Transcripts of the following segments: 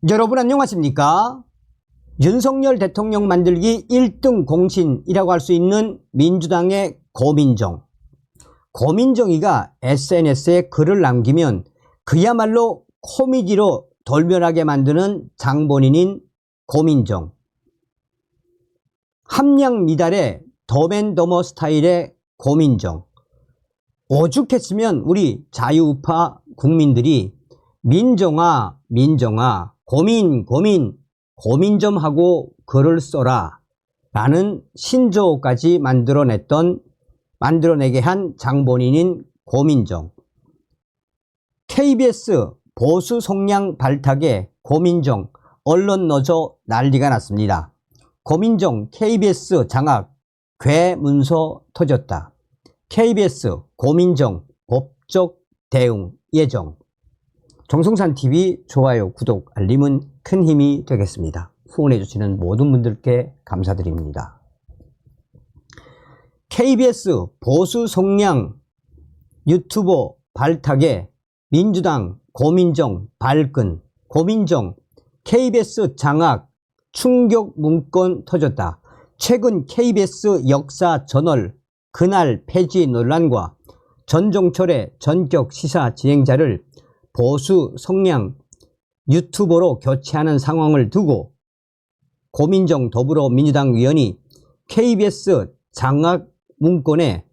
여러분 안녕하십니까? 윤석열 대통령 만들기 1등 공신이라고 할 수 있는 민주당의 고민정이가 SNS에 글을 남기면 그야말로 코미디로 돌변하게 만드는 장본인인 고민정. 함량 미달의 더맨더머 스타일의 고민정. 오죽했으면 우리 자유우파 국민들이 민정아 고민 좀 하고 글을 써라 라는 신조어까지 만들어내게 한 장본인인 고민정. KBS 보수 성향 발탁에 고민정 언론 노조 난리가 났습니다. 고민정 KBS 장악 괴문서 터졌다. KBS 고민정 법적 대응 예정. 정성산TV 좋아요, 구독, 알림은 큰 힘이 되겠습니다. 후원해주시는 모든 분들께 감사드립니다. KBS 보수 성향 유튜버 발탁에 민주당 고민정 발끈. 고민정 KBS 장악 충격 문건 터졌다. 최근 KBS 역사 저널 그날 폐지 논란과 전종철의 전격 시사 진행자를 보수 성향 유튜버로 교체하는 상황을 두고 고민정 더불어민주당 위원이 KBS 장악 문건에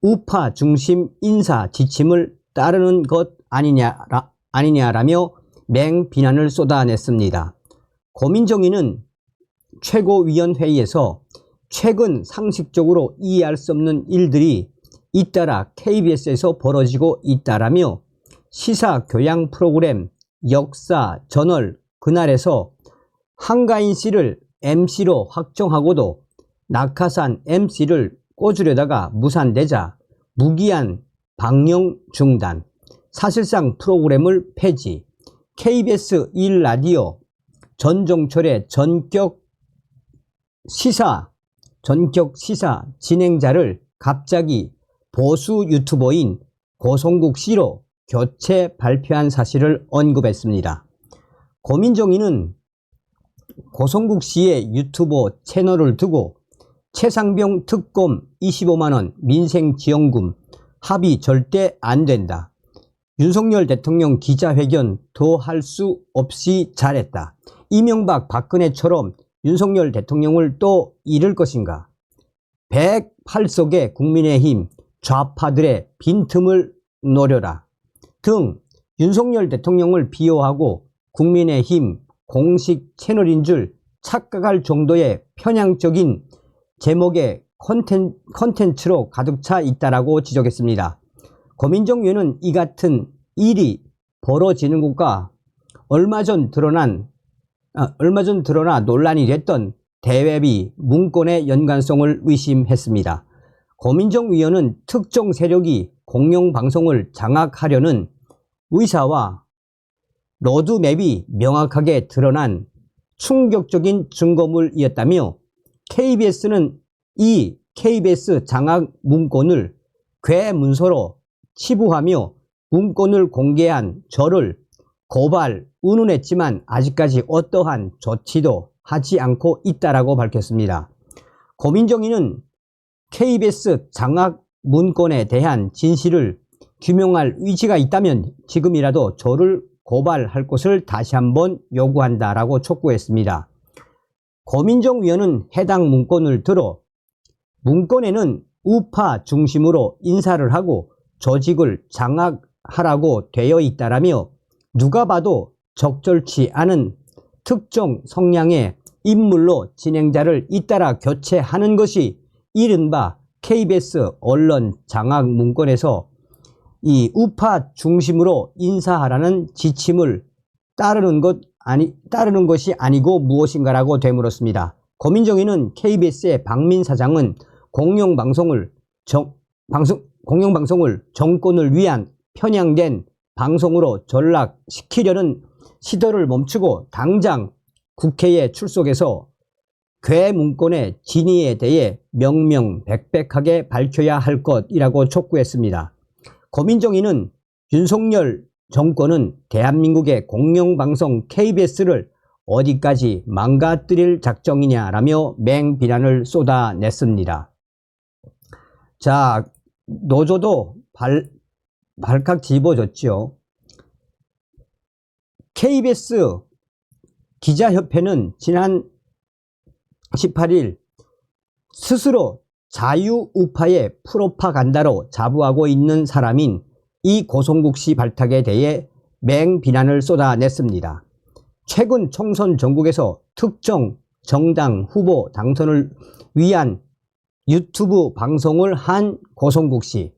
우파 중심 인사 지침을 따르는 것 아니냐라며 맹비난을 쏟아냈습니다. 고민정이는 최고위원회의에서 최근 상식적으로 이해할 수 없는 일들이 잇따라 KBS에서 벌어지고 있다라며 시사 교양 프로그램 역사 저널 그날에서 한가인 씨를 MC로 확정하고도 낙하산 MC를 꽂으려다가 무산되자 무기한 방영 중단, 사실상 프로그램을 폐지, KBS 1라디오 전종철의 전격 시사 진행자를 갑자기 보수 유튜버인 고성국 씨로 교체 발표한 사실을 언급했습니다. 고민정이는 고성국 씨의 유튜버 채널을 두고 최상병 특검 25만원 민생지원금 합의 절대 안 된다. 윤석열 대통령 기자회견 더 할 수 없이 잘했다. 이명박 박근혜처럼 윤석열 대통령을 또 잃을 것인가. 108석의 국민의힘 좌파들의 빈틈을 노려라 등 윤석열 대통령을 비호하고 국민의힘 공식 채널인 줄 착각할 정도의 편향적인 제목의 컨텐츠로 가득 차 있다라고 지적했습니다. 고민정 의원은 이 같은 일이 벌어지는 곳과 얼마 전 드러나 논란이 됐던 대외비 문건의 연관성을 의심했습니다. 고민정 의원은 특정 세력이 공영방송을 장악하려는 의사와 로드맵이 명확하게 드러난 충격적인 증거물이었다며 KBS는 이 KBS 장악 문건을 괴문서로 치부하며 문건을 공개한 저를 고발, 운운했지만 아직까지 어떠한 조치도 하지 않고 있다라고 밝혔습니다. 고민정이는 KBS 장악 문건에 대한 진실을 규명할 의지가 있다면 지금이라도 저를 고발할 것을 다시 한번 요구한다라고 촉구했습니다. 고민정 위원은 해당 문건을 들어 문건에는 우파 중심으로 인사를 하고 조직을 장악하라고 되어 있다라며 누가 봐도 적절치 않은 특정 성향의 인물로 진행자를 잇따라 교체하는 것이 이른바 KBS 언론 장악 문건에서 이 우파 중심으로 인사하라는 지침을 따르는 것이 아니고 무엇인가라고 되물었습니다. 고민정이는 KBS의 박민 사장은 공영방송을 정권을 위한 편향된 방송으로 전락시키려는 시도를 멈추고 당장 국회에 출석해서 괴문건의 진위에 대해 명명백백하게 밝혀야 할 것이라고 촉구했습니다. 고민정이는 윤석열 정권은 대한민국의 공영방송 KBS를 어디까지 망가뜨릴 작정이냐라며 맹비난을 쏟아냈습니다. 자, 노조도 발칵 뒤집어졌죠. KBS 기자협회는 지난 18일 스스로 자유우파의 프로파간다로 자부하고 있는 사람인 이 고성국 씨 발탁에 대해 맹비난을 쏟아냈습니다. 최근 총선 전국에서 특정 정당 후보 당선을 위한 유튜브 방송을 한 고성국 씨.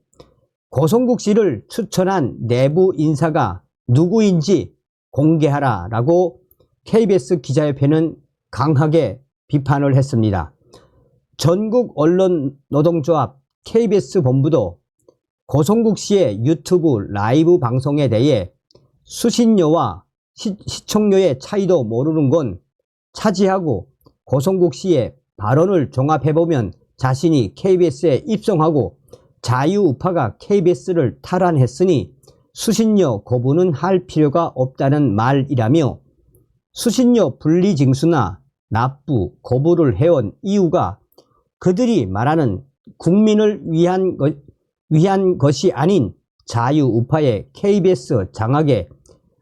고성국 씨를 추천한 내부 인사가 누구인지 공개하라라고 KBS 기자협회는 강하게 비판을 했습니다. 전국 언론노동조합 KBS 본부도 고성국 씨의 유튜브 라이브 방송에 대해 수신료와 시청료의 차이도 모르는 건 차지하고 고성국 씨의 발언을 종합해보면 자신이 KBS에 입성하고 자유우파가 KBS를 탈환했으니 수신료 거부는 할 필요가 없다는 말이라며 수신료 분리징수나 납부 거부를 해온 이유가 그들이 말하는 국민을 위한 것이 아닌 자유우파의 KBS 장악에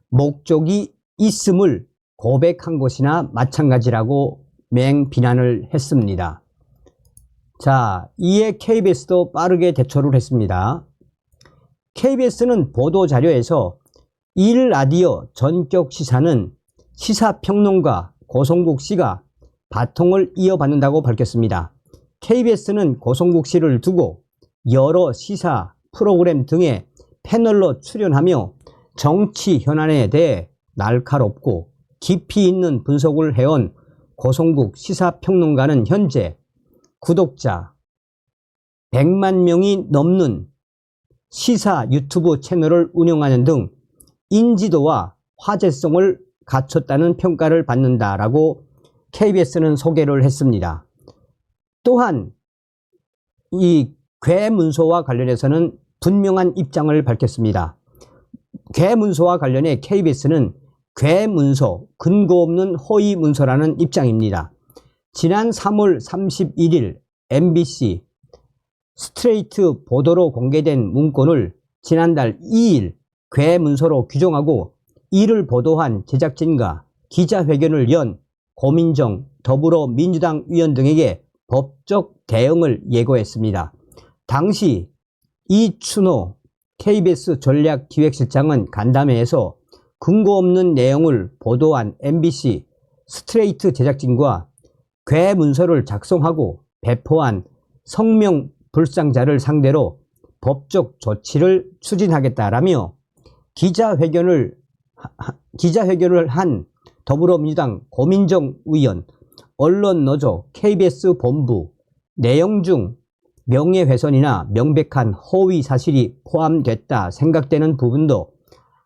목적이 있음을 고백한 것이나 마찬가지라고 맹비난을 했습니다. 자, 이에 KBS도 빠르게 대처를 했습니다. KBS는 보도자료에서 1라디오 전격 시사는 시사평론가 고성국 씨가 바통을 이어받는다고 밝혔습니다. KBS는 고성국 씨를 두고 여러 시사 프로그램 등의 패널로 출연하며 정치 현안에 대해 날카롭고 깊이 있는 분석을 해온 고성국 시사평론가는 현재 구독자 100만 명이 넘는 시사 유튜브 채널을 운영하는 등 인지도와 화제성을 갖췄다는 평가를 받는다라고 KBS는 소개를 했습니다. 또한 이 괴문서와 관련해서는 분명한 입장을 밝혔습니다. 괴문서와 관련해 KBS는 괴문서, 근거 없는 허위 문서라는 입장입니다. 지난 3월 31일 MBC 스트레이트 보도로 공개된 문건을 지난달 2일 괴문서로 규정하고 이를 보도한 제작진과 기자회견을 연 고민정 더불어민주당 의원 등에게 법적 대응을 예고했습니다. 당시 이춘호 KBS 전략기획실장은 간담회에서 근거 없는 내용을 보도한 MBC 스트레이트 제작진과 괴문서를 작성하고 배포한 성명 불상자를 상대로 법적 조치를 추진하겠다라며 기자회견을 한 더불어민주당 고민정 의원, 언론노조 KBS 본부 내용 중 명예훼손이나 명백한 허위 사실이 포함됐다 생각되는 부분도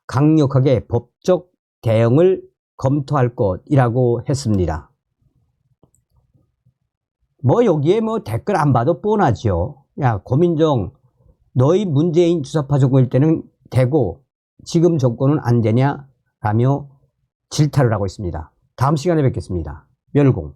강력하게 법적 대응을 검토할 것이라고 했습니다. 여기에 댓글 안 봐도 뻔하죠. 야, 고민정, 너희 문재인 주사파 정권일 때는 되고 지금 정권은 안 되냐? 라며 질타를 하고 있습니다. 다음 시간에 뵙겠습니다. 멸공.